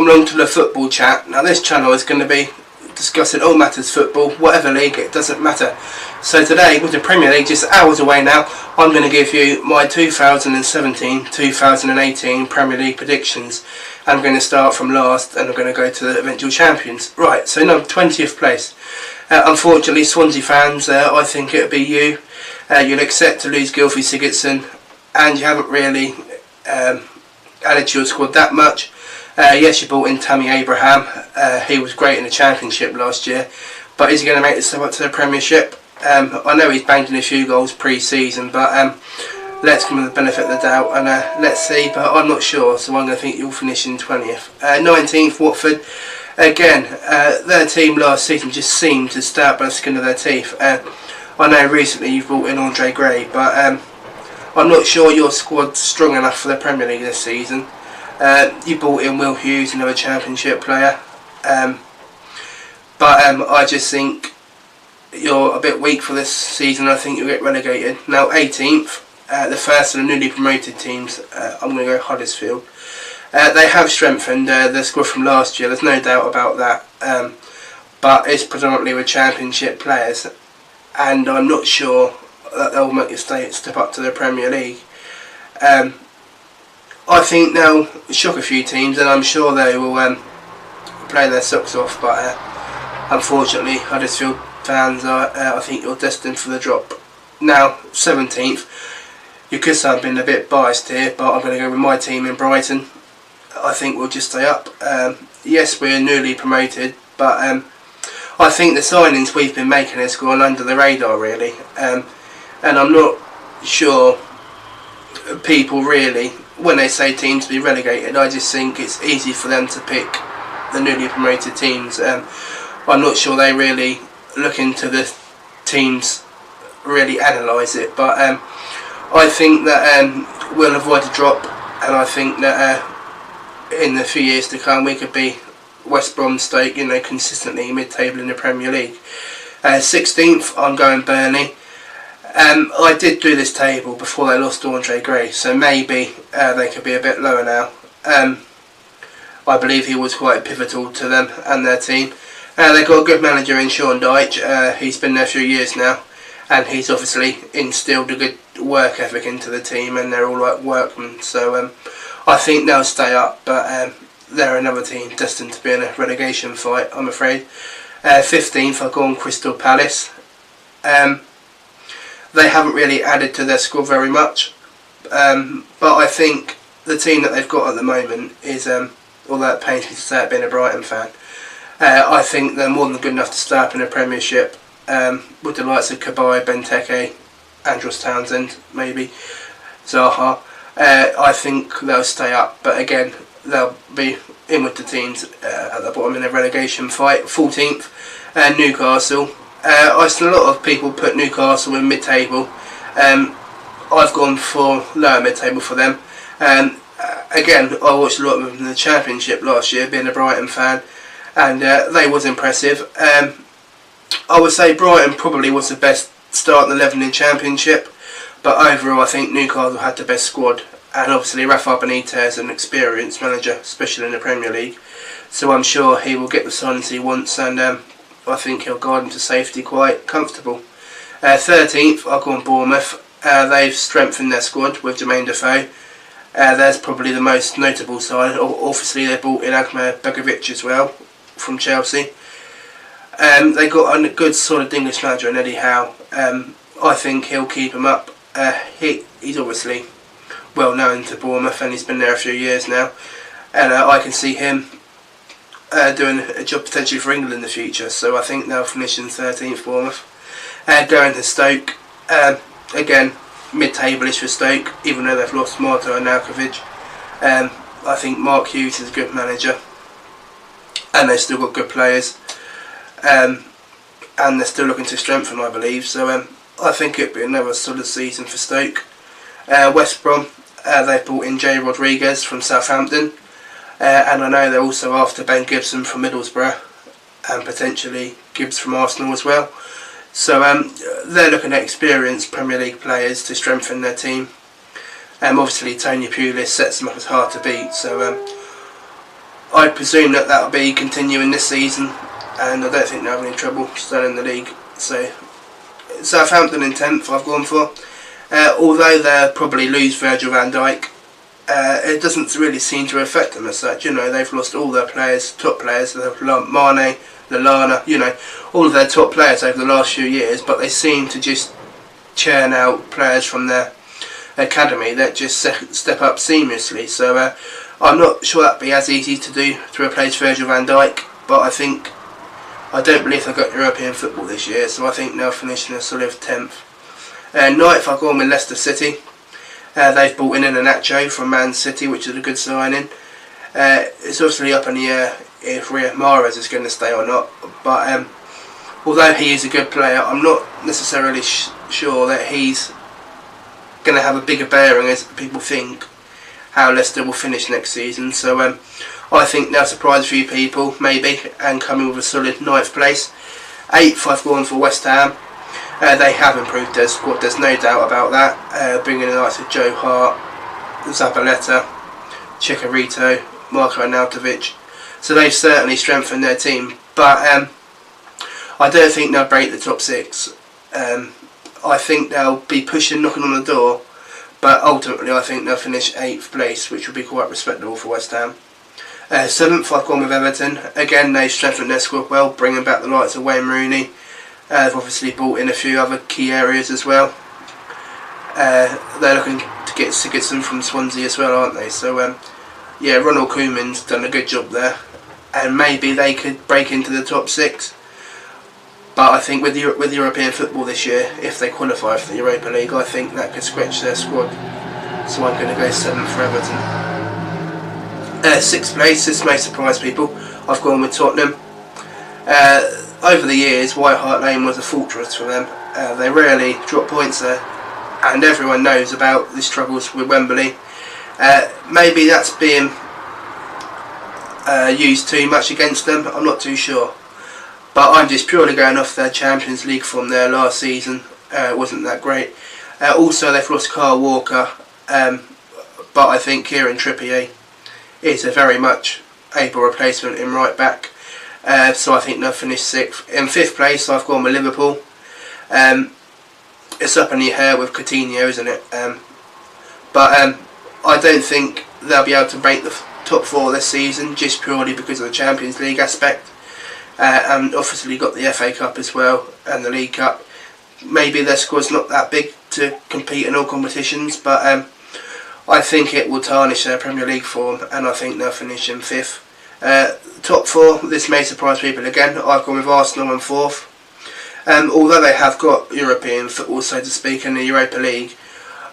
welcome along to the Football Chat. Now this channel is going to be discussing all matters football, whatever league, it doesn't matter. So today, with the Premier League just hours away now, I'm going to give you my 2017-2018 Premier League predictions. I'm going to start from last and I'm going to go to the eventual champions. Right, so number 20th place. Unfortunately, Swansea fans, I think it'll be you. You'll accept to lose Gylfi Sigurdsson, and you haven't really added to your squad that much. Yes, you brought in Tammy Abraham. He was great in the Championship last year, but is he going to make the step up to the Premiership? I know he's banged in a few goals pre-season, but let's give him the benefit of the doubt and let's see. But I'm not sure, so I'm going to think you'll finish in 20th. 19th, Watford. Again, their team last season just seemed to start by the skin of their teeth. I know recently you've brought in Andre Gray, but I'm not sure your squad's strong enough for the Premier League this season. You brought in Will Hughes, another Championship player, but I just think you're a bit weak for this season. I think you'll get relegated. Now 18th, the first of the newly promoted teams, I'm going to go Huddersfield. They have strengthened their squad from last year, there's no doubt about that, but it's predominantly with Championship players, and I'm not sure that they'll make a step up to the Premier League. I think they'll shock a few teams, and I'm sure they will play their socks off, but unfortunately Huddersfield fans, I think you're destined for the drop. Now 17th, you could say I've been a bit biased here, but I'm going to go with my team in Brighton. I think we'll just stay up. Yes, we're newly promoted, but I think the signings we've been making has gone under the radar really, and I'm not sure people really, when they say teams to be relegated, I just think it's easy for them to pick the newly promoted teams. I'm not sure they really look into the teams, really analyse it, but I think that we'll avoid a drop, and I think that in the few years to come we could be West Brom, Stoke, you know, consistently mid-table in the Premier League. 16th, I'm going Burnley. I did do this table before they lost Andre Gray, so maybe they could be a bit lower now. I believe he was quite pivotal to them and their team. They've got a good manager in Sean Dyche. He's been there a few years now, and he's obviously instilled a good work ethic into the team, and they're all like workmen, so I think they'll stay up, but they're another team destined to be in a relegation fight, I'm afraid. 15th, I've gone Crystal Palace. They haven't really added to their squad very much, but I think the team that they've got at the moment is, although it pains me to say it being a Brighton fan, I think they're more than good enough to start up in a Premiership, with the likes of Cabaye, Benteke, Andros Townsend, maybe Zaha. I think they'll stay up, but again they'll be in with the teams at the bottom in a relegation fight. 14th, Newcastle. I've seen a lot of people put Newcastle in mid-table. I've gone for lower mid-table for them. Again, I watched a lot of them in the Championship last year, being a Brighton fan, and they was impressive. I would say Brighton probably was the best starting 11 in Championship, but overall I think Newcastle had the best squad, and obviously Rafa Benitez is an experienced manager, especially in the Premier League, so I'm sure he will get the signings he wants, and I think he'll guide them to safety quite comfortable. 13th, I'll go on Bournemouth. They've strengthened their squad with Jermaine Defoe. There's probably the most notable side. Obviously they brought in Agmer Begovic as well from Chelsea. They got a good solid English manager in Eddie Howe. I think he'll keep him up. He's obviously well known to Bournemouth, and he's been there a few years now, and I can see him doing a job potentially for England in the future, so I think they'll finish in 13th, Bournemouth. Going to Stoke, again mid-table-ish for Stoke, even though they've lost Marto and Nalkovic. I think Mark Hughes is a good manager, and they've still got good players, and they're still looking to strengthen, I believe, so I think it'll be another solid season for Stoke. West Brom, they've brought in Jay Rodriguez from Southampton, and I know they're also after Ben Gibson from Middlesbrough, and potentially Gibbs from Arsenal as well. So they're looking at experienced Premier League players to strengthen their team. Obviously Tony Pulis sets them up as hard to beat, so I presume that will be continuing this season, and I don't think they're having any trouble staying in the league. So Southampton in 10th I've gone for. Although they'll probably lose Virgil van Dijk, it doesn't really seem to affect them as such. You know, they've lost all their players, top players, Mane, Lallana, all of their top players over the last few years, but they seem to just churn out players from their academy that just step up seamlessly. So I'm not sure that'd be as easy to do to replace Virgil van Dijk, but I don't believe they've got European football this year, so I think they'll finish in a solid 10th. 9th I've gone with Leicester City. They've brought in Iheanacho from Man City, which is a good signing. It's obviously up in the air if Riyad Mahrez is going to stay or not, but although he is a good player, I'm not necessarily sure that he's going to have a bigger bearing as people think how Leicester will finish next season. So I think they'll surprise a few people maybe and come in with a solid 9th place. 8th I've gone for West Ham. They have improved their squad, there's no doubt about that, bringing in the likes of Joe Hart, Zabaleta, Chicharito, Marko Arnautovic. So they've certainly strengthened their team, but I don't think they'll break the top 6. I think they'll be knocking on the door, but ultimately I think they'll finish 8th place, which will be quite respectable for West Ham. 7th I've gone with Everton. Again, they've strengthened their squad well, bringing back the likes of Wayne Rooney. They've obviously brought in a few other key areas as well. They're looking to get Sigurdsson from Swansea as well, aren't they? So yeah, Ronald Koeman's done a good job there, and maybe they could break into the top 6. But I think with European football this year, if they qualify for the Europa League, I think that could scratch their squad. So I'm going to go 7th for Everton. 6th place, this may surprise people, I've gone with Tottenham. Over the years, White Hart Lane was a fortress for them. They rarely drop points there, and everyone knows about the struggles with Wembley. Maybe that's being used too much against them, I'm not too sure. But I'm just purely going off their Champions League from their last season. It wasn't that great. Also, they've lost Kyle Walker, but I think Kieran Trippier is a very much able replacement in right back. So I think they'll finish 6th. In 5th place I've gone with Liverpool. It's up in the air with Coutinho, isn't it? But I don't think they'll be able to break the top 4 this season, just purely because of the Champions League aspect. And obviously got the FA Cup as well and the League Cup. Maybe their squad's not that big to compete in all competitions, but I think it will tarnish their Premier League form, and I think they'll finish in 5th. Top 4, this may surprise people again. I've gone with Arsenal in 4th. Although they have got European football, so to speak, in the Europa League,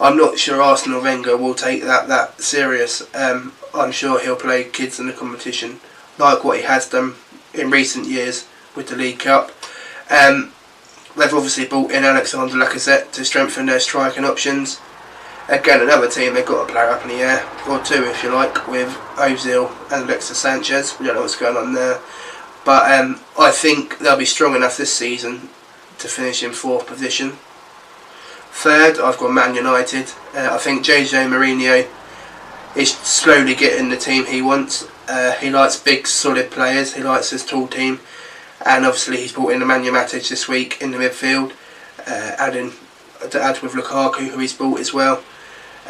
I'm not sure Arsene Wenger will take that serious. I'm sure he'll play kids in the competition, like what he has done in recent years with the League Cup. They've obviously brought in Alexander Lacazette to strengthen their striking options. Again, another team, they've got a player up in the air, or two if you like, with Ozil and Alexis Sanchez. We don't know what's going on there. But I think they'll be strong enough this season to finish in 4th position. 3rd, I've got Man United. I think Jose Mourinho is slowly getting the team he wants. He likes big, solid players. He likes his tall team. And obviously he's brought in Nemanja Matic this week in the midfield, adding to add with Lukaku, who he's brought as well.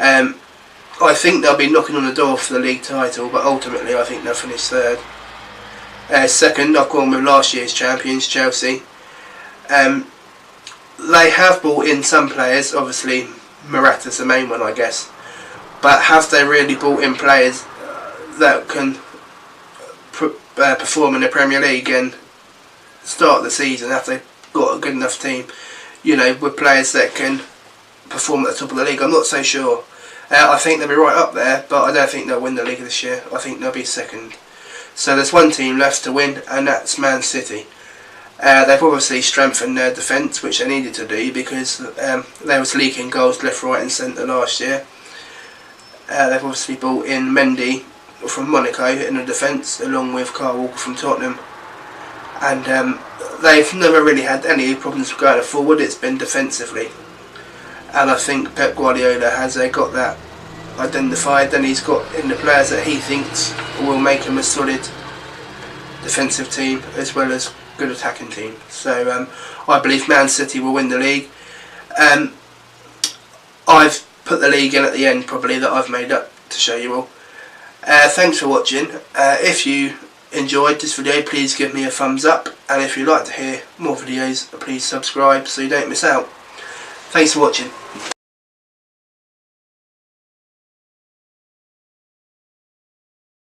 I think they'll be knocking on the door for the league title, but ultimately I think they'll finish 3rd. 2nd, I've gone with last year's champions, Chelsea. They have brought in some players, obviously Morata's the main one I guess, but have they really brought in players that can perform in the Premier League and start the season? Have they got a good enough team, with players that can perform at the top of the league? I'm not so sure. I think they'll be right up there, but I don't think they'll win the league this year. I think they'll be 2nd. So there's one team left to win, and that's Man City. They've obviously strengthened their defence, which they needed to do, because they was leaking goals left, right and centre last year. They've obviously brought in Mendy from Monaco in the defence, along with Kyle Walker from Tottenham. And they've never really had any problems going forward. It's been defensively. And I think Pep Guardiola has got that identified, then he's got in the players that he thinks will make him a solid defensive team as well as good attacking team. So I believe Man City will win the league. I've put the league in at the end probably that I've made up to show you all. Thanks for watching. If you enjoyed this video, please give me a thumbs up, and if you'd like to hear more videos, please subscribe so you don't miss out. Thanks for watching.